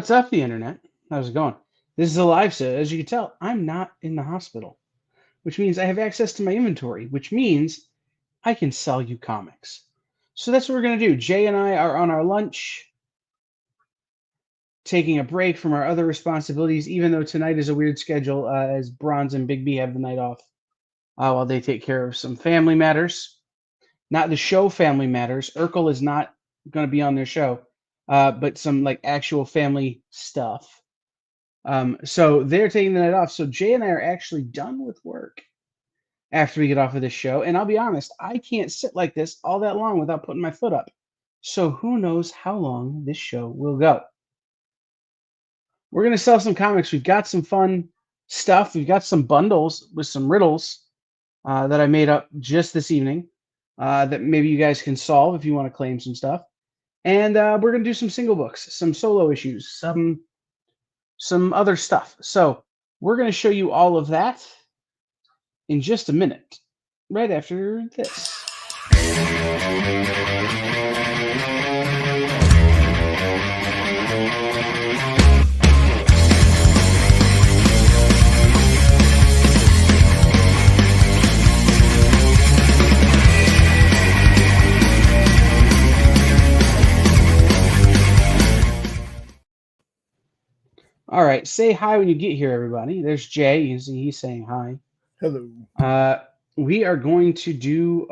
What's up, the internet? How's it going? This is a live set. As you can tell, I'm not in the hospital, which means I have access to my inventory, which means I can sell you comics. So that's what we're going to do. Jay and I are on our lunch, taking a break from our other responsibilities, even though tonight is a weird schedule as Bronze and Big B have the night off while they take care of some family matters. Not the show family matters. Urkel is not going to be on their show, but some like actual family stuff. So they're taking the night off. So Jay and I are actually done with work after we get off of this show. And I'll be honest, I can't sit like this all that long without putting my foot up. So who knows how long this show will go. We're going to sell some comics. We've got some fun stuff. We've got some bundles with some riddles that I made up just this evening that maybe you guys can solve if you want to claim some stuff. And we're going to do some single books, some solo issues, some other stuff. So we're going to show you all of that in just a minute, right after this. All right, say hi when you get here, everybody. There's Jay. You can see he's saying hi. Hello. We are going to do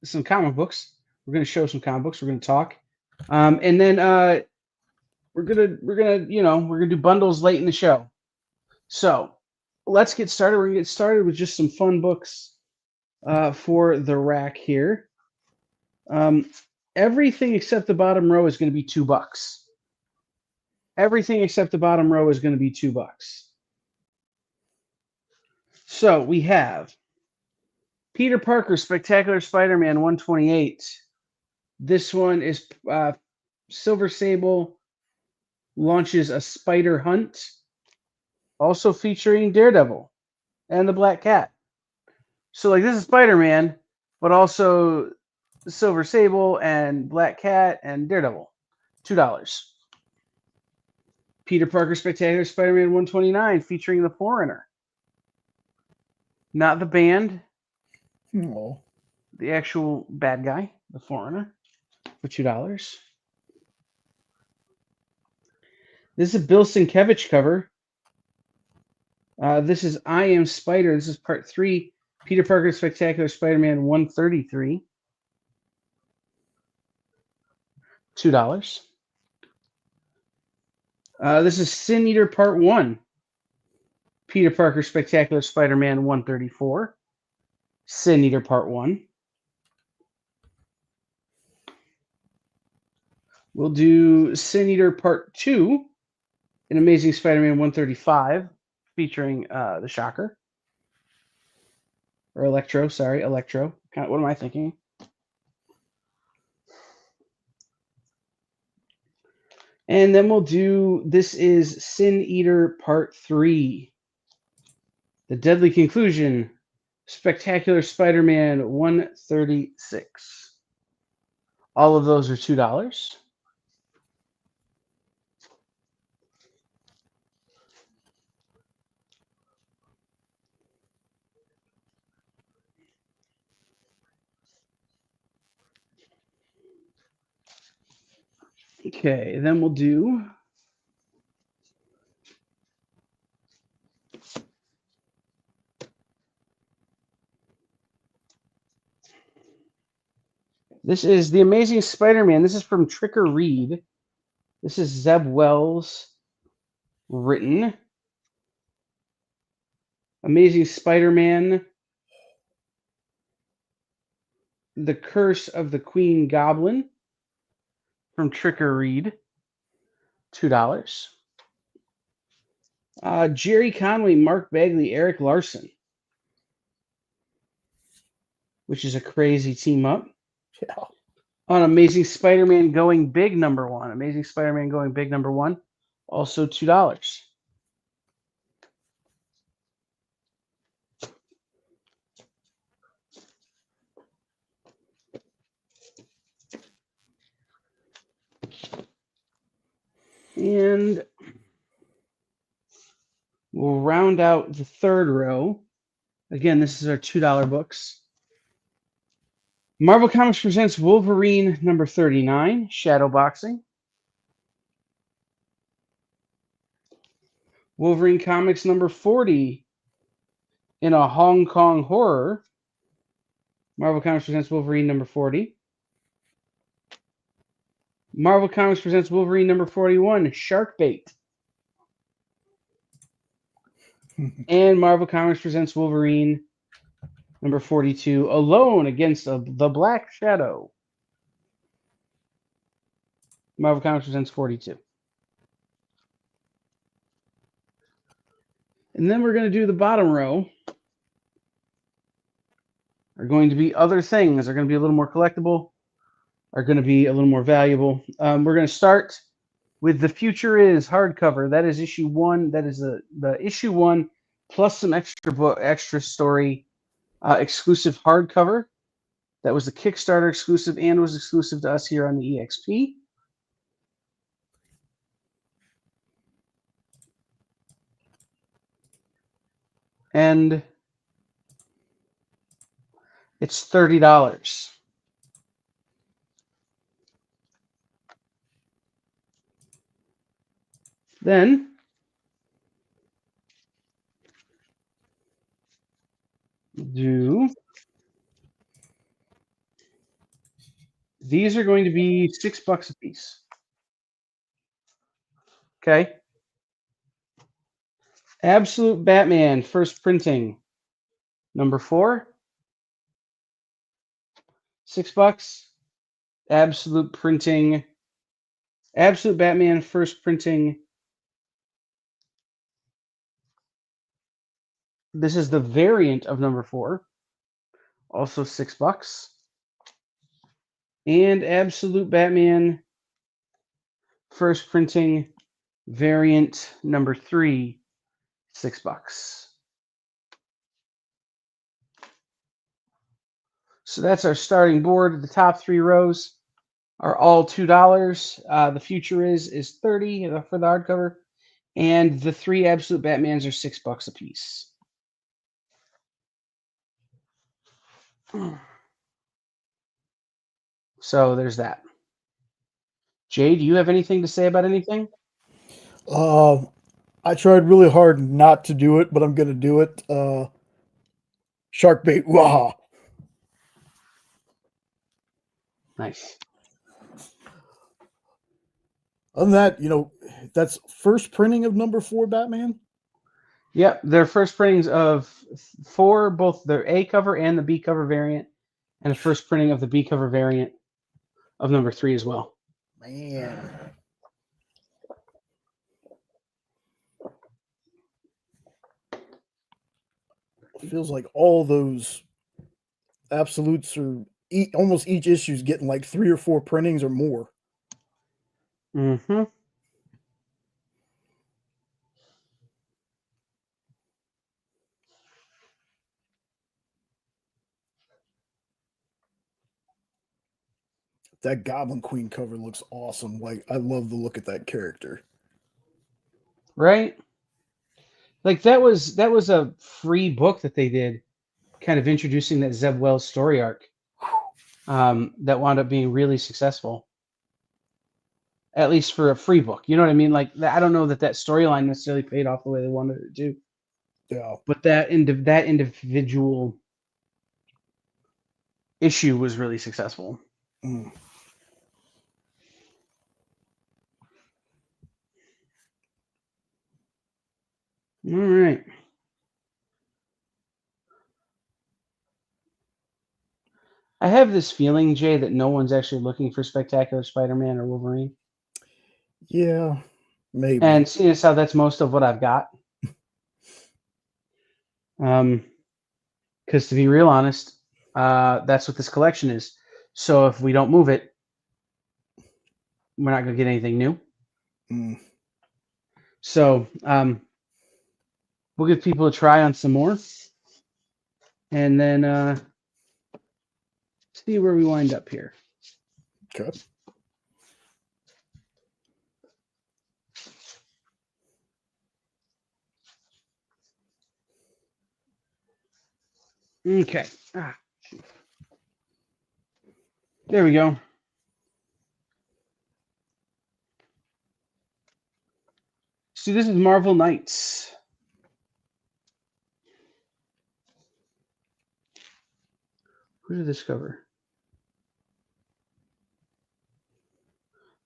some comic books. We're going to show some comic books. We're going to talk, and then we're gonna do bundles late in the show. So let's get started. We're gonna get started with just some fun books for the rack here. Everything except the bottom row is going to be $2. Everything except the bottom row is going to be $2. So we have Peter Parker, Spectacular Spider-Man 128. This one is Silver Sable launches a spider hunt, also featuring Daredevil and the Black Cat. So like this is Spider-Man, but also Silver Sable and Black Cat and Daredevil. $2. Peter Parker Spectacular Spider-Man 129 featuring the Foreigner. Not the band, Oh. the actual bad guy, the Foreigner, for $2. This is a Bill Sienkiewicz cover. This is I Am Spider. This is part 3. Peter Parker Spectacular Spider-Man 133. $2. This is Sin Eater Part 1. Peter Parker Spectacular Spider-Man 134. Sin Eater Part 1. We'll do Sin Eater Part 2 in Amazing Spider-Man 135, featuring the Shocker. Or Electro, sorry, Electro. What am I thinking? And then we'll do, this is Sin Eater Part 3. The Deadly Conclusion, Spectacular Spider-Man 136. All of those are $2. Okay, then we'll do this is The Amazing Spider-Man. This is from Tricker Reed. This is Zeb Wells written. Amazing Spider-Man, The Curse of the Queen Goblin from Tricker Reed. $2. Jerry Conway, Mark Bagley, Eric Larson, which is a crazy team up. Yeah. On Amazing Spider-Man Going Big #1. Amazing Spider-Man Going Big #1, also $2. And we'll round out the third row. Again, this is our $2 books. Marvel Comics presents Wolverine number 39, Shadow Boxing. Wolverine Comics number 40, in a Hong Kong horror. Marvel Comics presents Wolverine number 40. Marvel Comics presents Wolverine number 41, Shark Bait. And Marvel Comics presents Wolverine number 42, Alone Against the Black Shadow. Marvel Comics presents 42. And then we're going to do the bottom row. Are going to be other things. Are going to be a little more collectible. Are going to be a little more valuable. We're going to start with The Future Is hardcover. That is issue 1. That is the issue 1 plus some extra story exclusive hardcover. That was the Kickstarter exclusive and was exclusive to us here on the EXP. And it's $30. Then these are going to be $6 a piece. Okay. Absolute Batman first printing number 4, $6. Absolute Batman first printing. This is the variant of number 4, also $6. And Absolute Batman first printing variant number 3, $6. So that's our starting board. The top 3 rows are all $2. The Future is $30 for the hardcover, and the 3 Absolute Batmans are $6 a piece. So there's that. Jay, do you have anything to say about anything? I tried really hard not to do it, but I'm gonna do it. Shark bait. Wah. Nice. Other than that, that's first printing of number 4 Batman. Yep, they're first printings of 4, both the A cover and the B cover variant, and a first printing of the B cover variant of number 3 as well. Man. It feels like all those absolutes are almost each issue's getting like 3 or 4 printings or more. Mm-hmm. That Goblin Queen cover looks awesome. Like, I love the look at that character. Right? Like that was a free book that they did, kind of introducing that Zeb Wells story arc. That wound up being really successful. At least for a free book. You know what I mean? Like I don't know that storyline necessarily paid off the way they wanted it to. Yeah. But that individual issue was really successful. Mm. All right. I have this feeling, Jay, that no one's actually looking for Spectacular Spider-Man or Wolverine. Yeah, maybe. And seeing as how that's most of what I've got. Because to be real honest, that's what this collection is. So if we don't move it, we're not going to get anything new. Mm. So we'll give people a try on some more. And then see where we wind up here. Okay. Okay. There we go. So this is Marvel Knights. Who did this cover?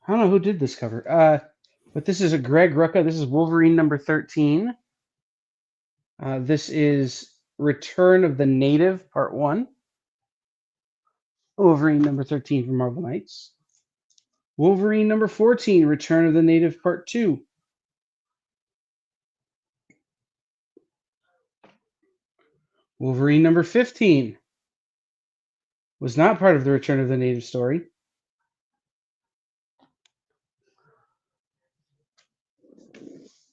I don't know who did this cover. But this is a Greg Rucka. This is Wolverine number 13. This is Return of the Native, Part 1. Wolverine number 13 from Marvel Knights. Wolverine number 14, Return of the Native, Part 2. Wolverine number 15 was not part of the Return of the Native story.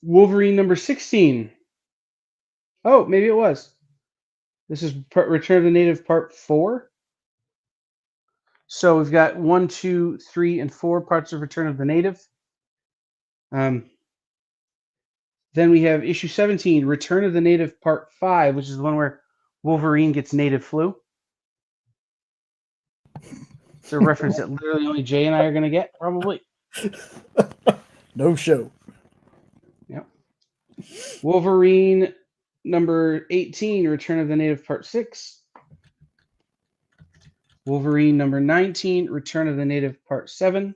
Wolverine number 16. Oh, maybe it was. This is Return of the Native Part 4. So we've got 1, 2, 3, and 4 parts of Return of the Native. Then we have issue 17, Return of the Native Part 5, which is the one where Wolverine gets native flu. It's a reference that literally only Jay and I are going to get, probably. No show. Yep. Wolverine number 18, Return of the Native Part 6. Wolverine number 19, Return of the Native Part 7.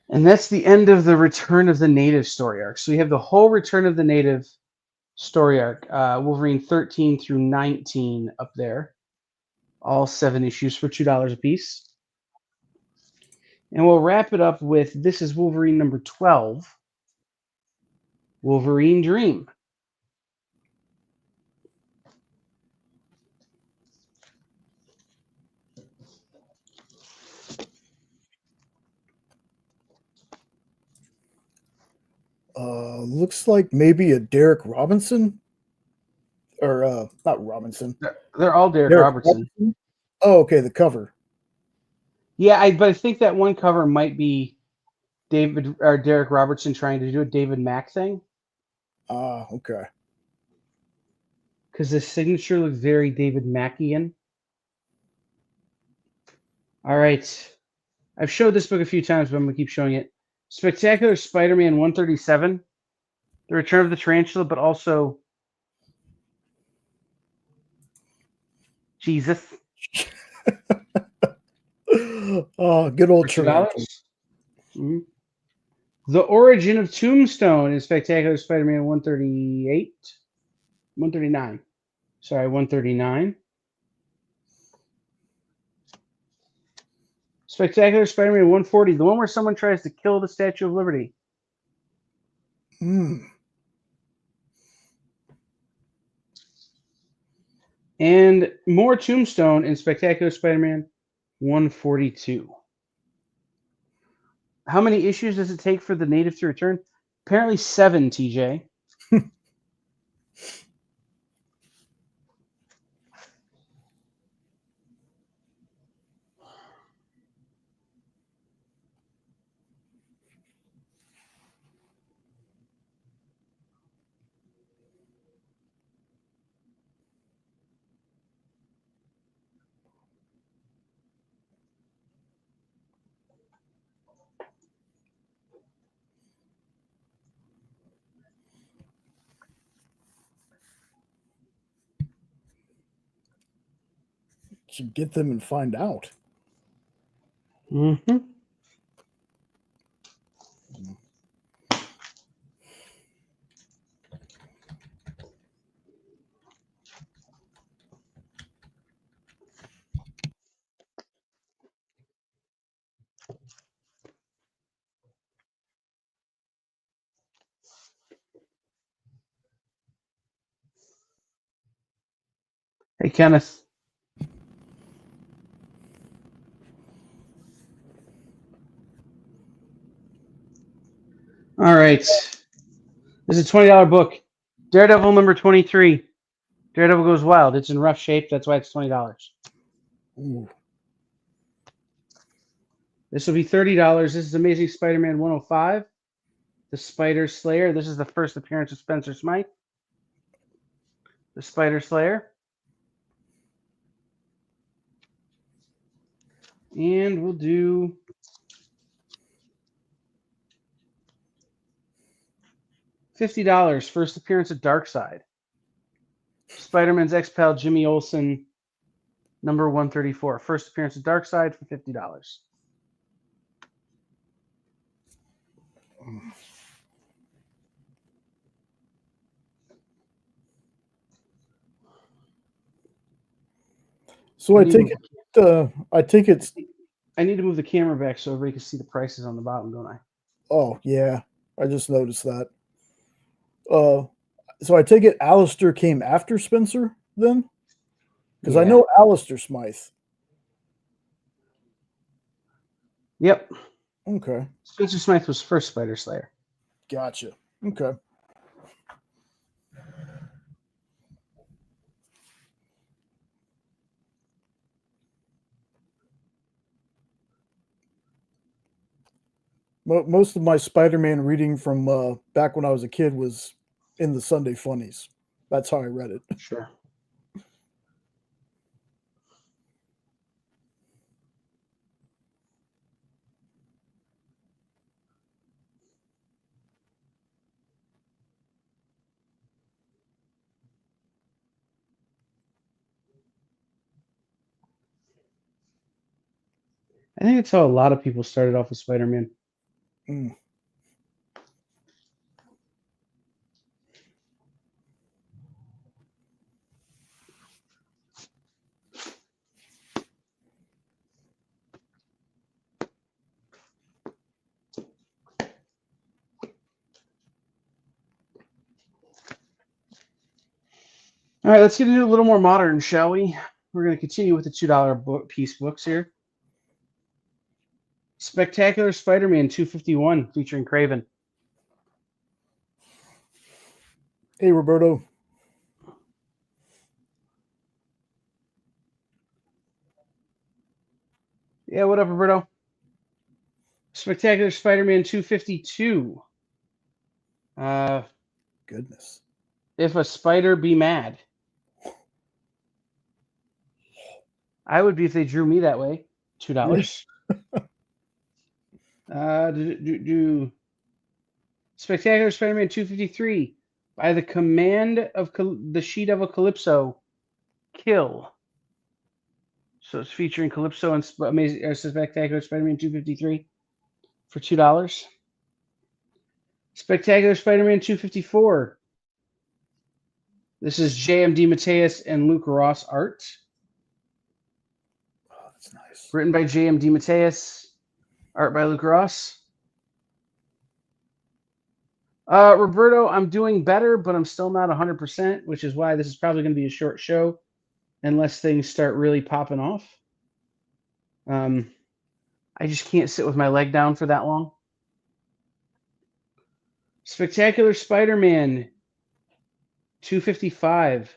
And that's the end of the Return of the Native story arc. So we have the whole Return of the Native story arc, Wolverine 13 through 19 up there. All 7 issues for $2 a piece. And we'll wrap it up with this is Wolverine number 12, Wolverine Dream. Looks like maybe a Derek Robinson, or not Robinson. They're all Derek Robertson. Oh, okay, the cover. Yeah, but I think that one cover might be David or Derek Robertson trying to do a David Mack thing. Okay. Because the signature looks very David Mackian. All right. I've showed this book a few times, but I'm going to keep showing it. Spectacular Spider-Man 137, The Return of the Tarantula, but also Jesus. Oh, good old $2. Mm-hmm. The Origin of Tombstone is Spectacular Spider-Man 138. 139. Sorry, 139. Spectacular Spider-Man 140, the one where someone tries to kill the Statue of Liberty. And more Tombstone in Spectacular Spider-Man 142. How many issues does it take for the Native to return? Apparently 7, TJ. Should get them and find out. Mm-hmm. Hey, Kenneth. All right. This is a $20 book. Daredevil number 23. Daredevil Goes Wild. It's in rough shape. That's why it's $20. Ooh. This will be $30. This is Amazing Spider-Man 105. the Spider Slayer. This is the first appearance of Spencer Smythe. The Spider Slayer. And we'll do $50. First appearance of Darkseid. Spider-Man's ex-pal Jimmy Olsen, number 134. First appearance of Darkseid for $50. So I take it's. I need to move the camera back so everybody can see the prices on the bottom, don't I? Oh yeah, I just noticed that. So I take it Alistair came after Spencer then, because I know Alistair Smythe. Yep. Okay. Spencer Smythe was first Spider Slayer. Gotcha. Okay. Most of my Spider-Man reading from back when I was a kid was in the Sunday Funnies. That's how I read it. Sure. I think that's how a lot of people started off with Spider-Man. Mm. All right, let's get into a little more modern, shall we? We're going to continue with the $2 piece books here. Spectacular Spider-Man 251 featuring Craven. Hey, Roberto. Yeah, what up, Roberto? Spectacular Spider-Man 252. Goodness. If a Spider Be Mad. I would be if they drew me that way. $2. Spectacular Spider-Man 253. By the command of the She-Devil Calypso, kill. So it's featuring Calypso and Spectacular Spider-Man 253 for $2. Spectacular Spider-Man 254. This is J.M. DeMatteis and Luke Ross art. Oh, that's nice. Written by J.M. DeMatteis, art by Luke Ross. Roberto, I'm doing better, but I'm still not 100%, which is why this is probably going to be a short show unless things start really popping off. I just can't sit with my leg down for that long. Spectacular Spider-Man 255.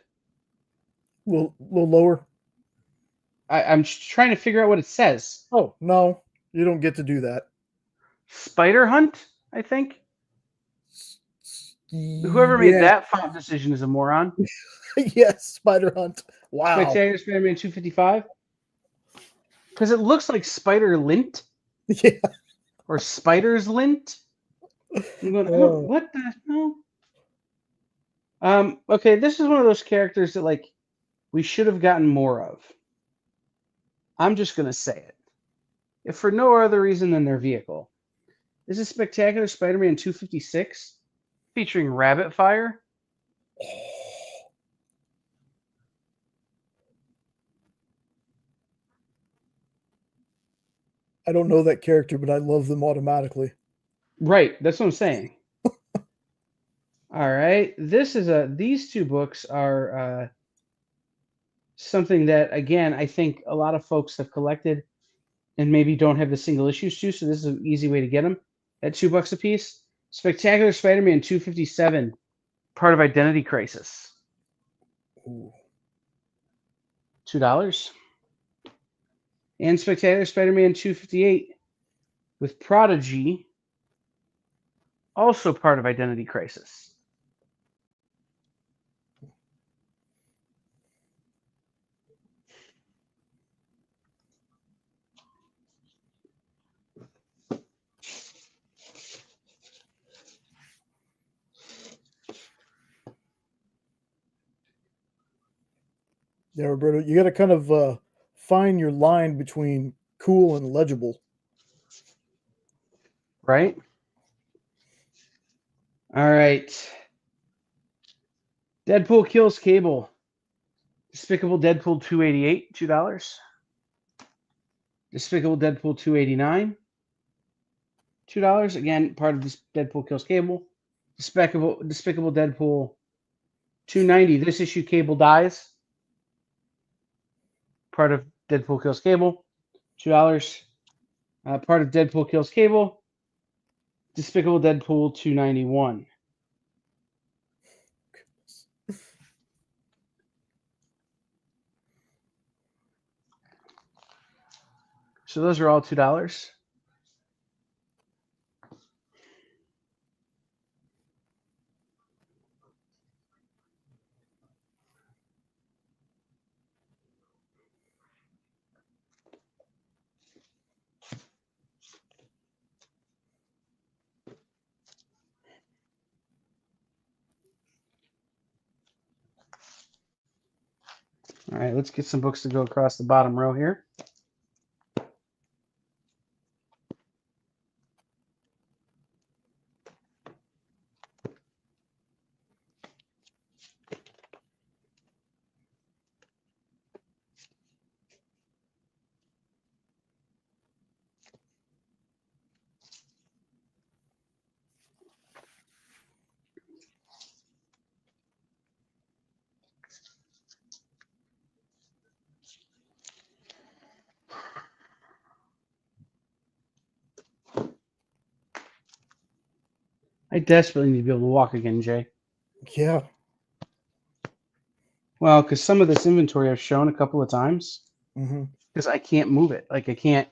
A little lower. I'm trying to figure out what it says. Oh, no, you don't get to do that. Spider Hunt, I think. Whoever made that font decision is a moron. Yes, Spider Hunt. Wow. Spectacular Spider-Man 255. Because it looks like Spider Lint. Yeah. Or Spider's Lint. I'm going, what the hell? Okay, this is one of those characters that, like, we should have gotten more of. I'm just going to say it. If for no other reason than their vehicle. This is Spectacular Spider-Man 256 featuring Rabbit Fire. I don't know that character, but I love them automatically. Right, that's what I'm saying. All right, these two books are something that, again, I think a lot of folks have collected and maybe don't have the single issues to, so this is an easy way to get them at $2 a piece. Spectacular Spider-Man 257, part of Identity Crisis. Ooh. $2. And Spectacular Spider-Man 258 with Prodigy, also part of Identity Crisis. Yeah, Roberto, you got to kind of find your line between cool and legible. Right? All right. Deadpool kills Cable. Despicable Deadpool 288, $2. Despicable Deadpool 289, $2. Again, part of this Deadpool kills Cable. Despicable Deadpool 290. This issue, Cable dies. Part of Deadpool kills Cable, $2. Part of Deadpool kills Cable. Despicable Deadpool 291. So those are all $2. All right, let's get some books to go across the bottom row here. I desperately need to be able to walk again, Jay. Yeah. Well, because some of this inventory I've shown a couple of times Mm-hmm. because I can't move it. Like I can't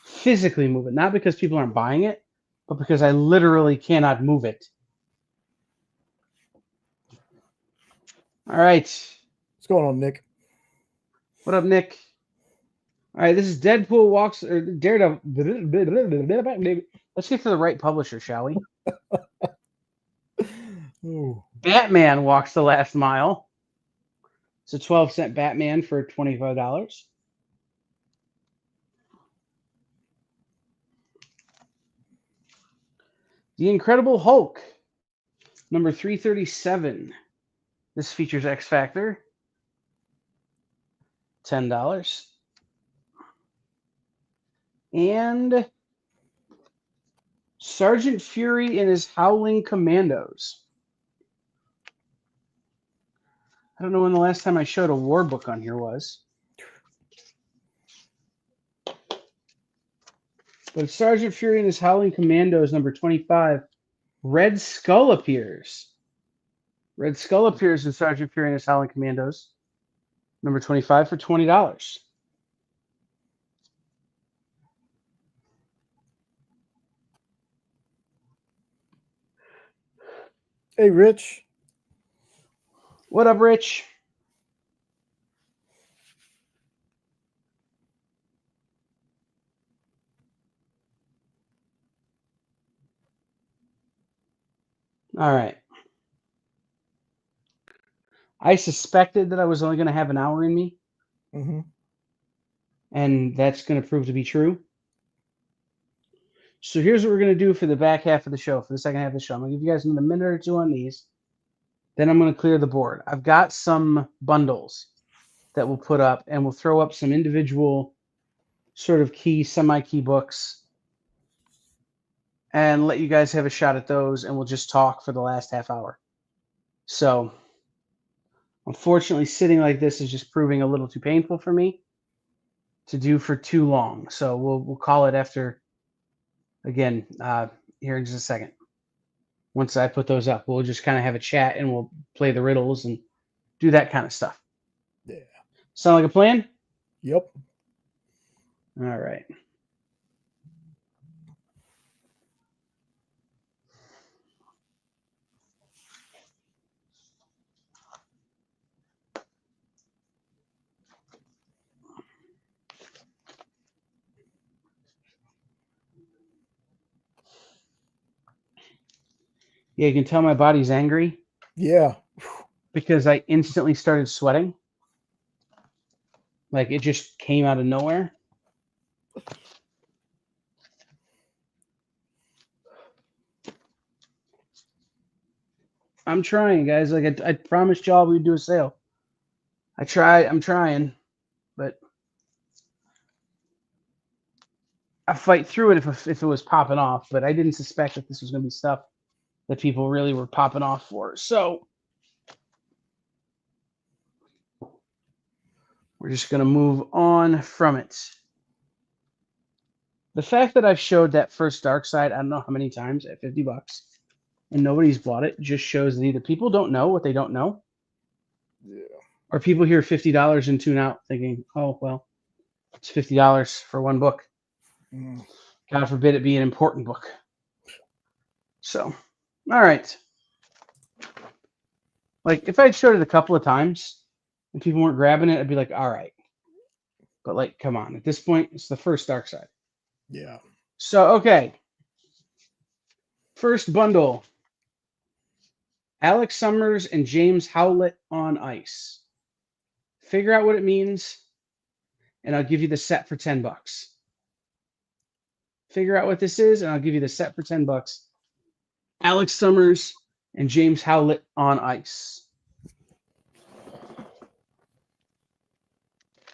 physically move it. Not because people aren't buying it, but because I literally cannot move it. All right. What's going on, Nick? What up, Nick? All right, this is Deadpool walks or Daredevil. Let's get to the right publisher, shall we? Ooh. Batman walks the last mile. It's a 12-cent Batman for $25. The Incredible Hulk, number 337. This features X Factor. $10. And Sergeant Fury and his Howling Commandos. I don't know when the last time I showed a war book on here was. But Sergeant Fury and his Howling Commandos, number 25. Red Skull appears. Red Skull appears in Sergeant Fury and his Howling Commandos, number 25 for $20. Hey, Rich. What up, Rich? All right. I suspected that I was only going to have an hour in me, Mm-hmm. and that's going to prove to be true. So here's what we're going to do for the back half of the show, for the second half of the show. I'm going to give you guys another minute or two on these. Then I'm going to clear the board. I've got some bundles that we'll put up, and we'll throw up some individual sort of key, semi-key books and let you guys have a shot at those, and we'll just talk for the last half hour. So unfortunately, sitting like this is just proving a little too painful for me to do for too long. So we'll call it after, again, here in just a second. Once I put those up, we'll just kind of have a chat and we'll play the riddles and do that kind of stuff. Yeah. Sound like a plan? Yep. All right. Yeah, you can tell my body's angry Yeah. because I instantly started sweating. Like it just came out of nowhere. I'm trying, guys. Like I promised y'all we'd do a sale. I'm trying, but I fight through it if it was popping off. But I didn't suspect that this was going to be stuff that people really were popping off for. So we're just going to move on from it. The fact that I've showed that first Dark Side, I don't know how many times at $50, and nobody's bought it, just shows that either people don't know what they don't know, Yeah. or people hear $50 and tune out thinking, oh, well, it's $50 for one book. Mm. God forbid it be an important book. So, all right. Like, if I'd showed it a couple of times and people weren't grabbing it, I'd be like, all right. But, like, come on. At this point, it's the first Dark Side. Yeah. So, okay. First bundle. Alex Summers and James Howlett on Ice. Figure out what it means, and I'll give you the set for $10. Figure out what this is, and I'll give you the set for $10. Alex Summers and James Howlett on Ice.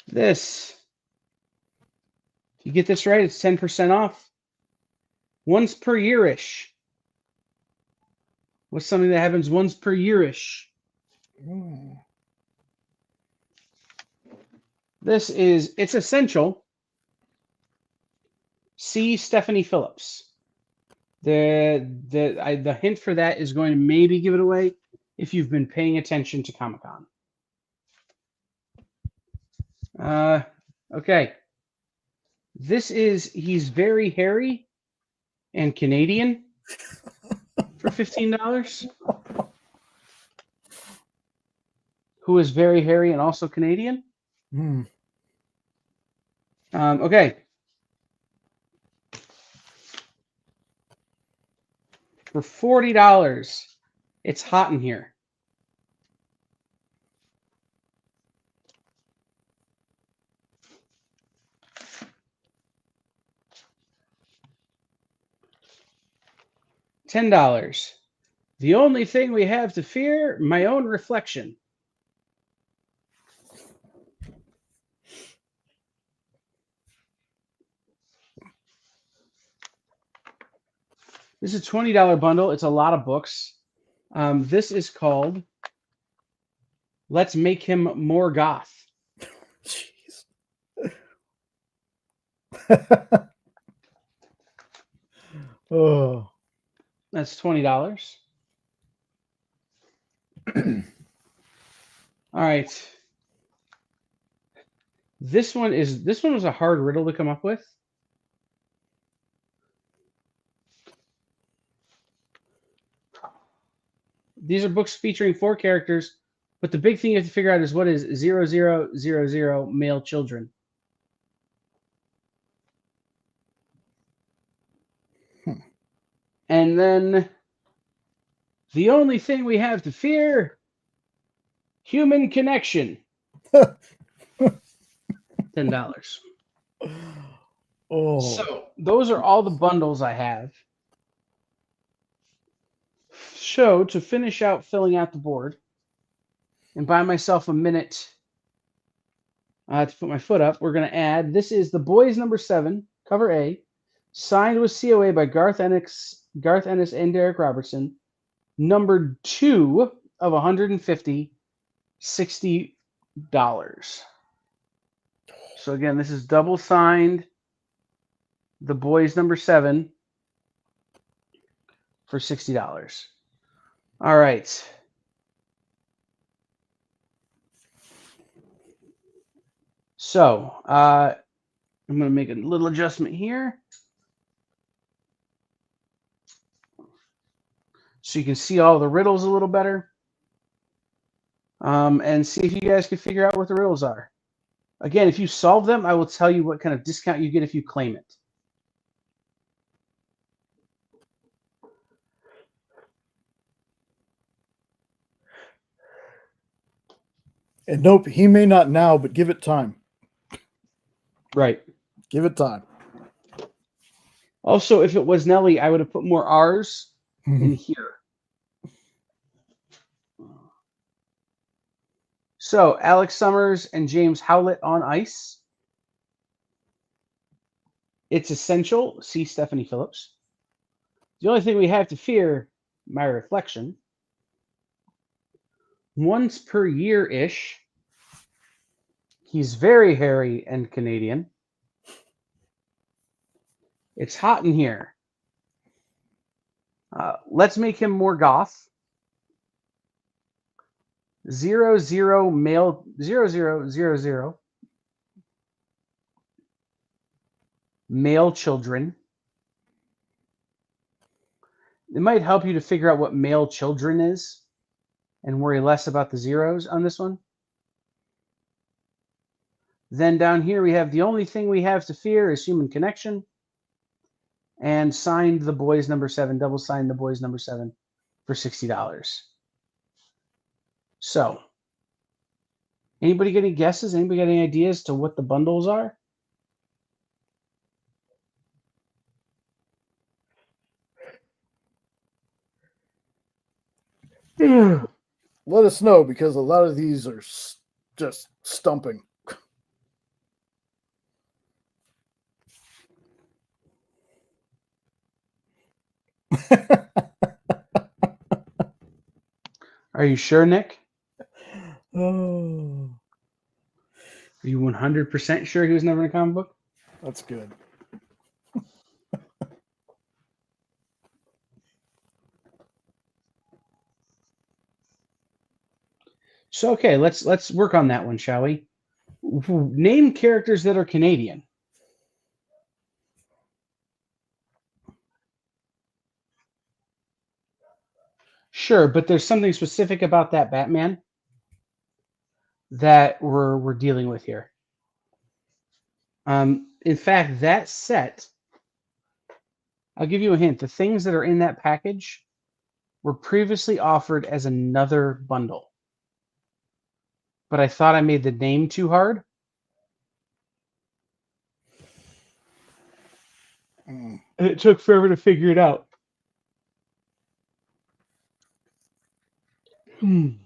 This, if you get this right, it's 10% off. Once per year-ish. What's something that happens once per year-ish? Mm. This is, it's essential. See Stephanie Phillips. The hint for that is going to maybe give it away if you've been paying attention to Comic-Con. Okay. This is He's Very Hairy and Canadian for $15. Who is very hairy and also Canadian? Mm. Okay. For $40, it's hot in here. $10. The only thing we have to fear, my own reflection. This is a $20 bundle. It's a lot of books. This is called Let's Make Him More Goth. Jeez. Oh. That's $20. All right. This one was a hard riddle to come up with. These are books featuring 4 characters, but the big thing you have to figure out is what is 0000 male children. And then the only thing we have to fear, human connection. $10. Oh. So those are all the bundles I have. So to finish out filling out the board and buy myself a minute to put my foot up, we're going to add, this is The Boys #7, cover A, signed with COA by Garth Ennis and Derek Robertson, numbered 2 of 150, $60. So again, this is double signed The Boys #7 for $60. All right. So I'm going to make a little adjustment here so you can see all the riddles a little better, and see if you guys can figure out what the riddles are. Again, if you solve them, I will tell you what kind of discount you get if you claim it. And nope, he may not now, but give it time. Right. Give it time. Also, if it was Nelly, I would have put more R's in here. So, Alex Summers and James Howlett on ice. It's essential. See Stephanie Phillips. The only thing we have to fear, my reflection. Once per year-ish. He's very hairy and Canadian. It's hot in here. Let's make him more goth. 00 male 0000 male children. It might help you to figure out what male children is and worry less about the zeros on this one. Then down here we have the only thing we have to fear is human connection. And signed the boys number 7, double signed the boys number 7 for $60. So, anybody got any guesses? Anybody got any ideas to what the bundles are? Let us know, because a lot of these are just stumping. Are you sure, Nick? Oh, Are you 100% sure he was never in a comic book? that's good. So okay, let's work on that one, shall we? Name characters that are Canadian. Sure, but there's something specific about that Batman that we're dealing with here. In fact, that set, I'll give you a hint. The things that are in that package were previously offered as another bundle. But I thought I made the name too hard. And it took forever to figure it out. So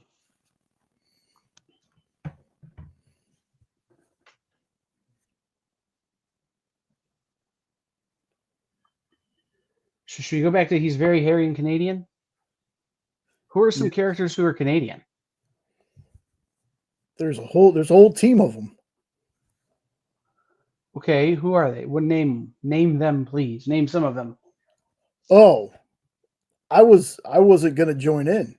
should we go back to he's very hairy and Canadian? Who are some characters who are Canadian? There's a whole team of them. Okay, who are they? What name them, please. Name some of them. Oh, I wasn't gonna join in.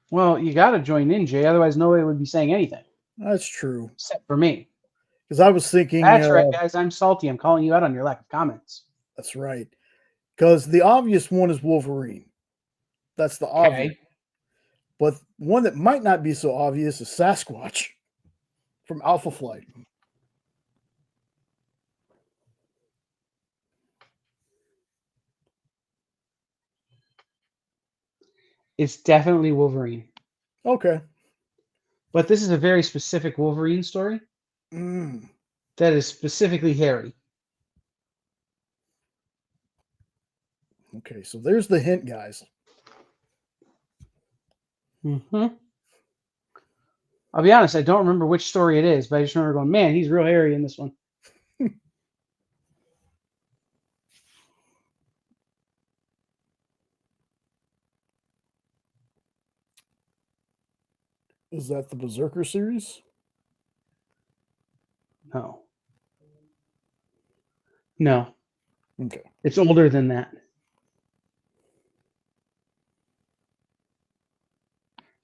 Well, you got to join in, Jay. Otherwise, nobody would be saying anything. That's true. Except for me. Because I was thinking. That's right, guys. I'm salty. I'm calling you out on your lack of comments. That's right. Because the obvious one is Wolverine. That's the obvious. But one that might not be so obvious is Sasquatch from Alpha Flight. It's definitely Wolverine. Okay. But this is a very specific Wolverine story that is specifically hairy. Okay, so there's the hint, guys. I'll be honest, I don't remember which story it is, but I just remember going, man, he's real hairy in this one. Is that the Berserker series? No. No. Okay. It's older than that.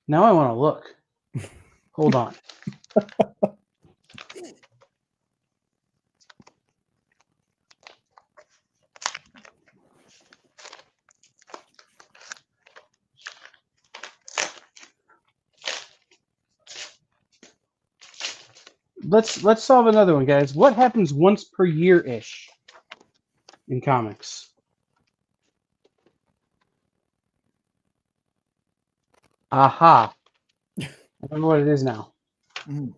Now I want to look. Hold on. Let's solve another one, guys. What happens once per year-ish in comics? Aha. I don't know what it is now. Mm.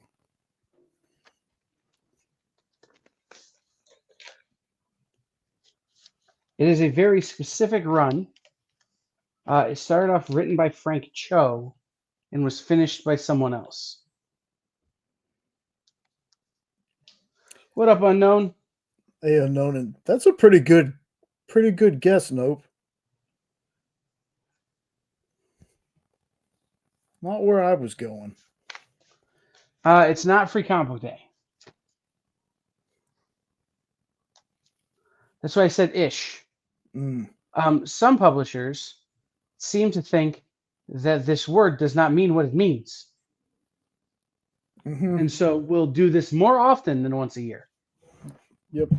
It is a very specific run. It started off written by Frank Cho and was finished by someone else. What up, Unknown? Hey, Unknown, and that's a pretty good guess, Nope. Not where I was going. It's not Free Comic Book Day. That's why I said ish. Mm. Some publishers seem to think that this word does not mean what it means. Mm-hmm. And so we'll do this more often than once a year. Yep.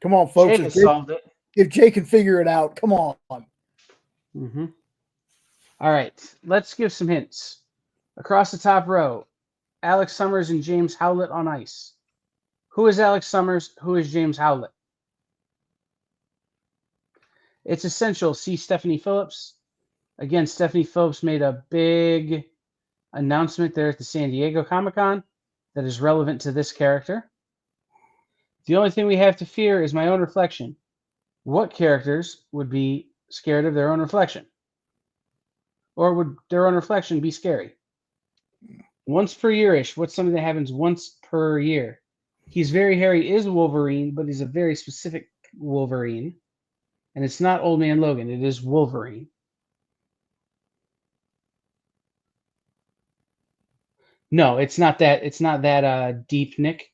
Come on, folks. Jay has solved it. If Jay can figure it out, come on. Mm-hmm. All right, let's give some hints. Across the top row, Alex Summers and James Howlett on ice. Who is Alex Summers? Who is James Howlett? It's essential. See Stephanie Phillips. Again, Stephanie Phillips made a big announcement there at the San Diego Comic-Con that is relevant to this character. The only thing we have to fear is my own reflection. What characters would be scared of their own reflection? Or would their own reflection be scary? Once per year-ish. What's something that happens once per year? He's very hairy, is Wolverine, but he's a very specific Wolverine. And it's not Old Man Logan. It is Wolverine. No, it's not that. It's not that deep, Nick.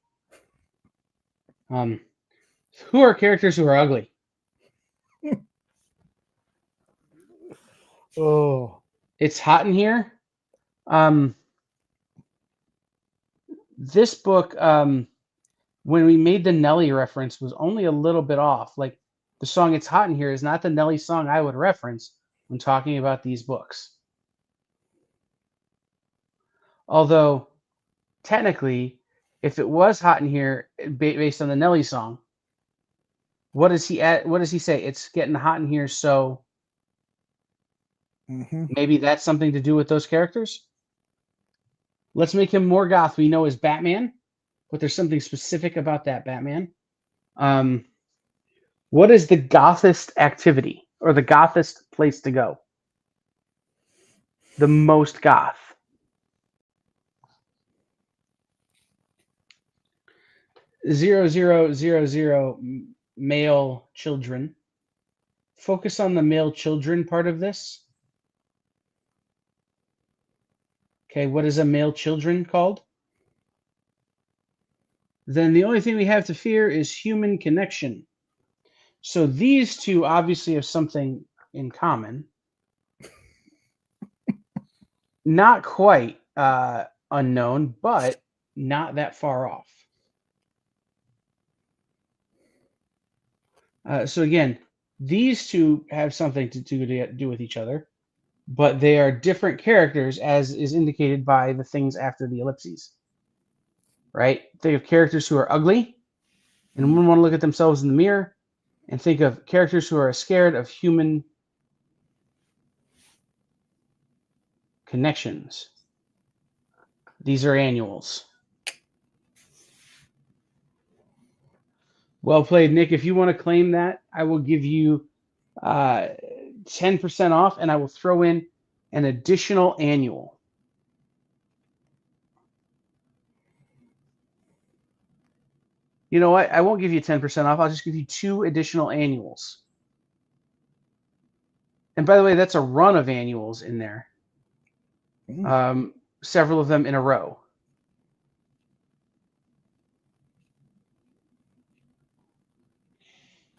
Who are characters who are ugly? Oh, It's hot in here. This book, when we made the Nelly reference, was only a little bit off. Like the song "It's Hot in Here" is not the Nelly song I would reference when talking about these books. Although, technically, if it was hot in here based on the Nelly song, what does he say? It's getting hot in here, so maybe that's something to do with those characters. Let's make him more goth. We know as Batman, but there's something specific about that Batman. What is the gothest activity or the gothest place to go? The most goth. Zero, zero, zero, zero male children. Focus on the male children part of this. Okay, what is a male children called? Then the only thing we have to fear is human connection. So these two obviously have something in common. Not quite unknown, but not that far off. So again, these two have something to do with each other, but they are different characters, as is indicated by the things after the ellipses. Right? Think of characters who are ugly, and women want to look at themselves in the mirror, and think of characters who are scared of human connections. These are annuals. Well played, Nick. If you want to claim that, I will give you 10% off, and I will throw in an additional annual. You know what? I won't give you 10% off. I'll just give you 2 additional annuals. And by the way, that's a run of annuals in there. Several of them in a row.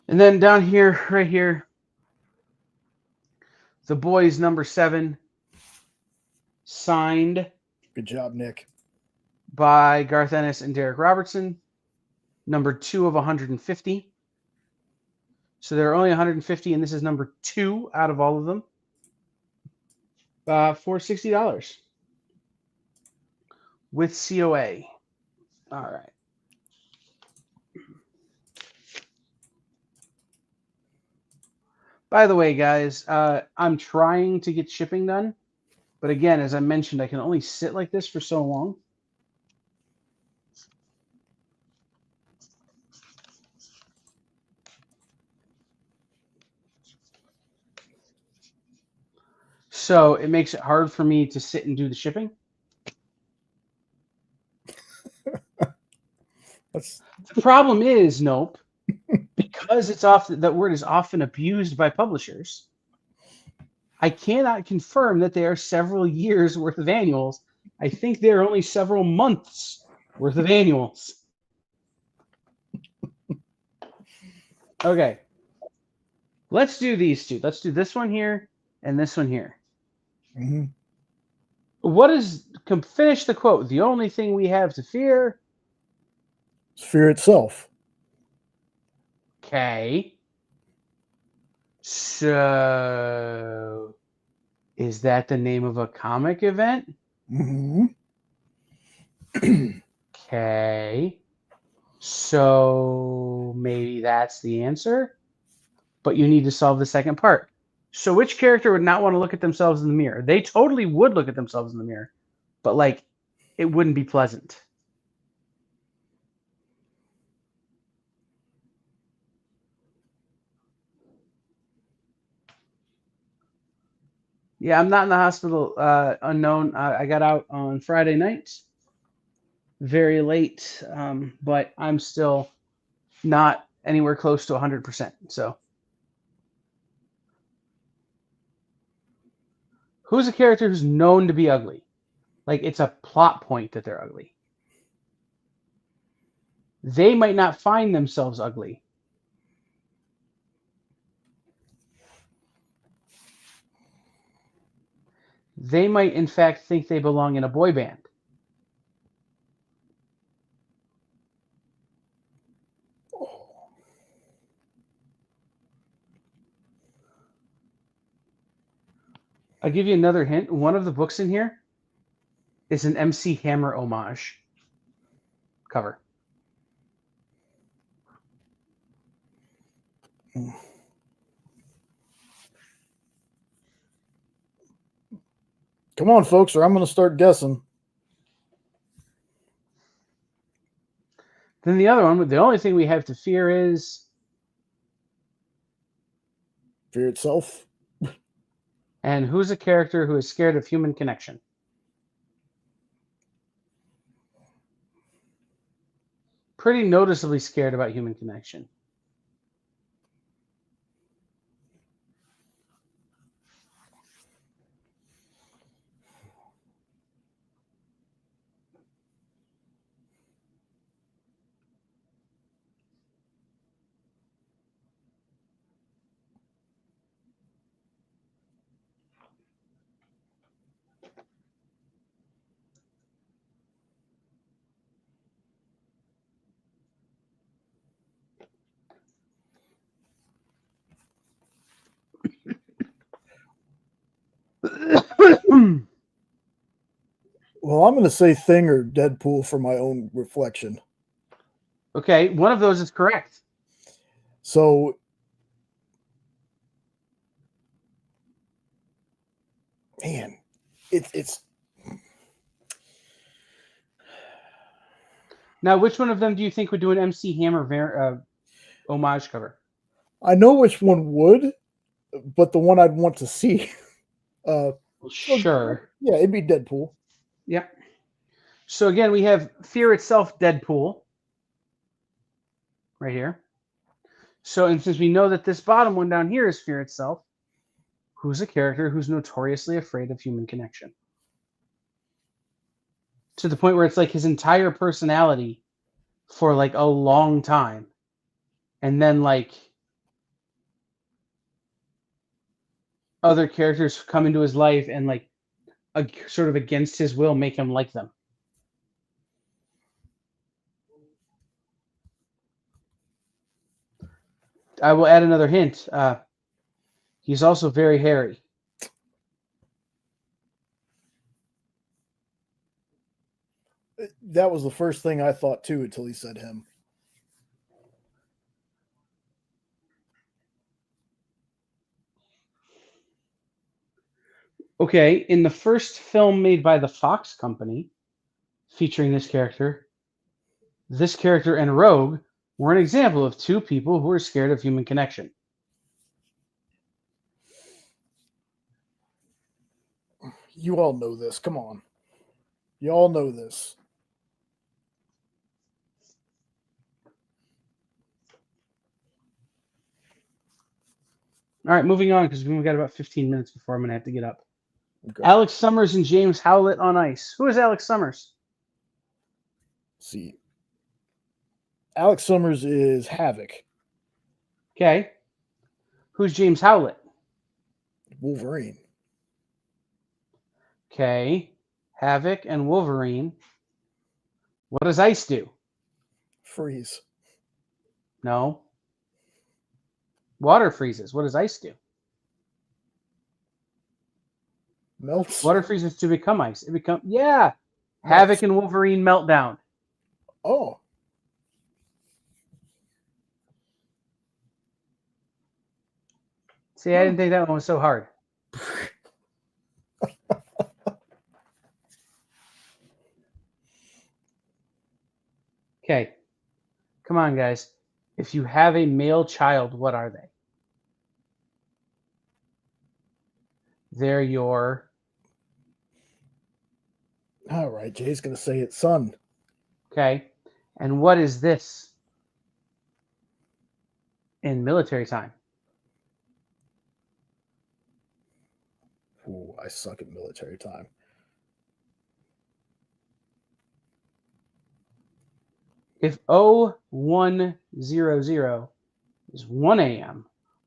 And then down here, right here, The Boys number 7, signed. Good job, Nick. By Garth Ennis and Derek Robertson. Number 2 of 150. So there are only 150, and this is number 2 out of all of them. For $60. With COA. All right. By the way, guys, I'm trying to get shipping done. But again, as I mentioned, I can only sit like this for so long. So it makes it hard for me to sit and do the shipping. The problem is, Nope, because it's often that word is often abused by publishers. I cannot confirm that they are several years worth of annuals. I think they are only several months worth of annuals. Okay. Let's do these two. Let's do this one here and this one here. Mm-hmm. What is, finish the quote. The only thing we have to fear. It's fear itself. Okay. So, is that the name of a comic event? Mm-hmm. Okay. So, maybe that's the answer. But you need to solve the second part. So, which character would not want to look at themselves in the mirror? They totally would look at themselves in the mirror, but like, it wouldn't be pleasant. Yeah, I'm not in the hospital. Unknown. I got out on Friday night, very late, but I'm still not anywhere close to 100%. So, who's a character who's known to be ugly? Like, it's a plot point that they're ugly. They might not find themselves ugly. They might, in fact, think they belong in a boy band. I'll give you another hint. One of the books in here is an MC Hammer homage cover. Come on, folks, or I'm going to start guessing. Then the other one, the only thing we have to fear is fear itself. And who's a character who is scared of human connection? Pretty noticeably scared about human connection. Well, I'm going to say Thing or Deadpool for my own reflection. Okay, one of those is correct. So, man, it's. Now, which one of them do you think would do an MC Hammer homage cover? I know which one would, but the one I'd want to see. Sure. Yeah, it'd be Deadpool. Yep. So again, we have Fear itself, Deadpool, right here. So, and since we know that this bottom one down here is Fear itself, who's a character who's notoriously afraid of human connection? To the point where it's like his entire personality for like a long time. And then like other characters come into his life and like sort of against his will make him like them. I will add another hint. He's also very hairy. That was the first thing I thought too until he said him. Okay, in the first film made by the Fox Company featuring this character and Rogue were an example of two people who were scared of human connection. You all know this. Come on. You all know this. All right, moving on because we've got about 15 minutes before I'm going to have to get up. Okay. Alex Summers and James Howlett on ice. Who is Alex Summers? See. Alex Summers is Havoc. Okay. Who's James Howlett? Wolverine. Okay. Havoc and Wolverine. What does ice do? Freeze. No. Water freezes. What does ice do? Melts. Water freezes to become ice. Melts. Havoc and Wolverine meltdown. Oh. See, I didn't think that one was so hard. Okay. Come on, guys. If you have a male child, what are they? They're your... All right, Jay's going to say it's son. Okay. And what is this in military time? Ooh, I suck at military time. If 0100 is 1 a.m.,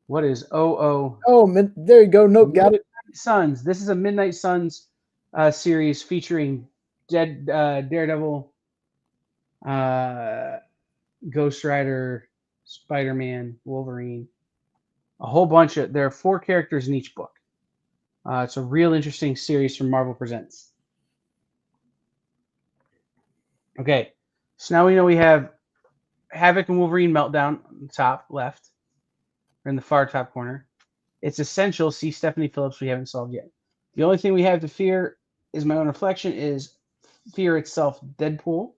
what is 00? Oh, there you go. Nope, got it. Suns. This is a Midnight Suns series featuring Daredevil, Ghost Rider, Spider-Man, Wolverine, a whole bunch of. There are 4 characters in each book. It's a real interesting series from Marvel Presents. Okay, so now we know we have Havoc and Wolverine meltdown on the top left, or in the far top corner. It's essential. See Stephanie Phillips. We haven't solved yet. The only thing we have to fear is my own reflection. Is fear itself. Deadpool.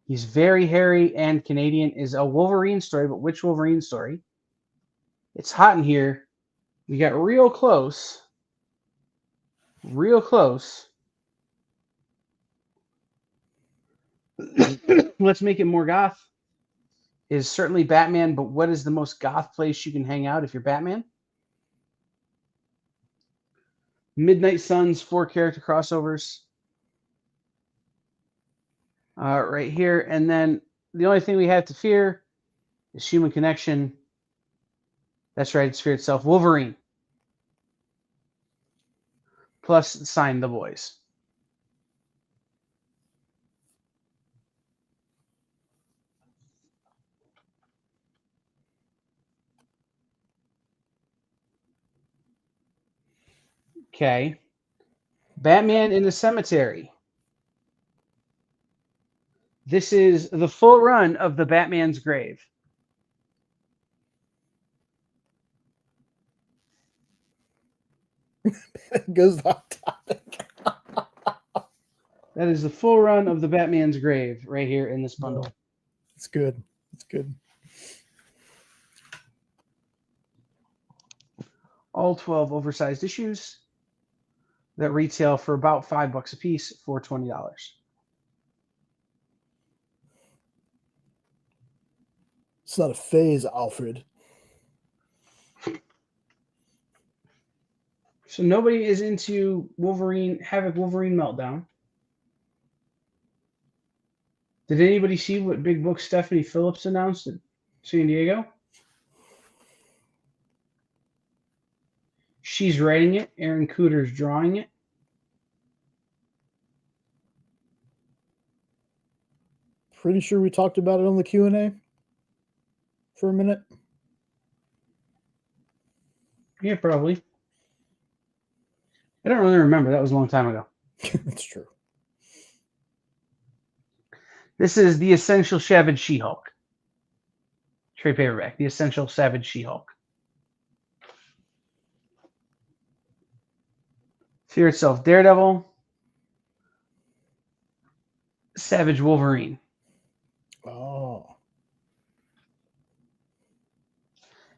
He's very hairy and Canadian. Is a Wolverine story, but which Wolverine story? It's hot in here. We got real close. Real close. Let's make it more goth. Is certainly Batman, but what is the most goth place you can hang out if you're Batman? Midnight Suns, 4 character crossovers. Right here. And then the only thing we have to fear is human connection. That's right, it's fear itself. Wolverine. Plus sign the boys. Okay. Batman in the Cemetery. This is the full run of the Batman's Grave. Goes off topic. That is the full run of the Batman's Grave right here in this bundle. It's good. It's good. All 12 oversized issues that retail for about $5 a piece for $20. It's not a phase, Alfred. So nobody is into Wolverine, Havoc Wolverine Meltdown. Did anybody see what big book Stephanie Phillips announced at San Diego? She's writing it. Aaron Cooter's drawing it. Pretty sure we talked about it on the Q&A for a minute. Yeah, probably. I don't really remember. That was a long time ago. That's true. This is The Essential Savage She-Hulk. Trade paperback. The Essential Savage She-Hulk. Fear Itself Daredevil, Savage Wolverine. Oh.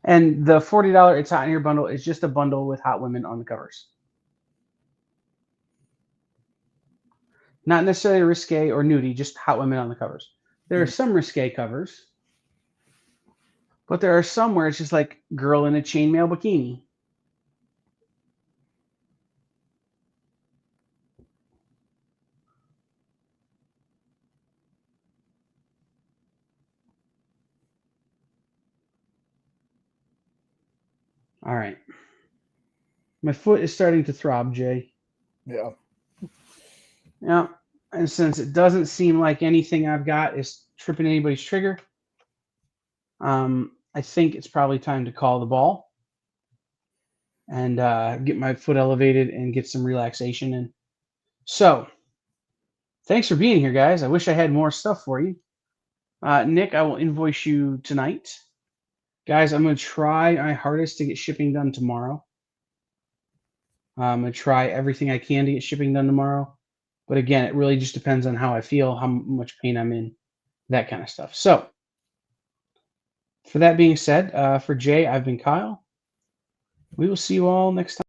And the $40 It's Hot in Here bundle is just a bundle with hot women on the covers. Not necessarily risque or nudie, just hot women on the covers. There are some risque covers, but there are some where it's just like girl in a chainmail bikini. All right. My foot is starting to throb, Jay. Yeah. Yeah. And since it doesn't seem like anything I've got is tripping anybody's trigger, I think it's probably time to call the ball and get my foot elevated and get some relaxation in. So, thanks for being here, guys. I wish I had more stuff for you. Nick, I will invoice you tonight. Guys, I'm going to try my hardest to get shipping done tomorrow. I'm going to try everything I can to get shipping done tomorrow. But again, it really just depends on how I feel, how much pain I'm in, that kind of stuff. So, for that being said, for Jay, I've been Kyle. We will see you all next time.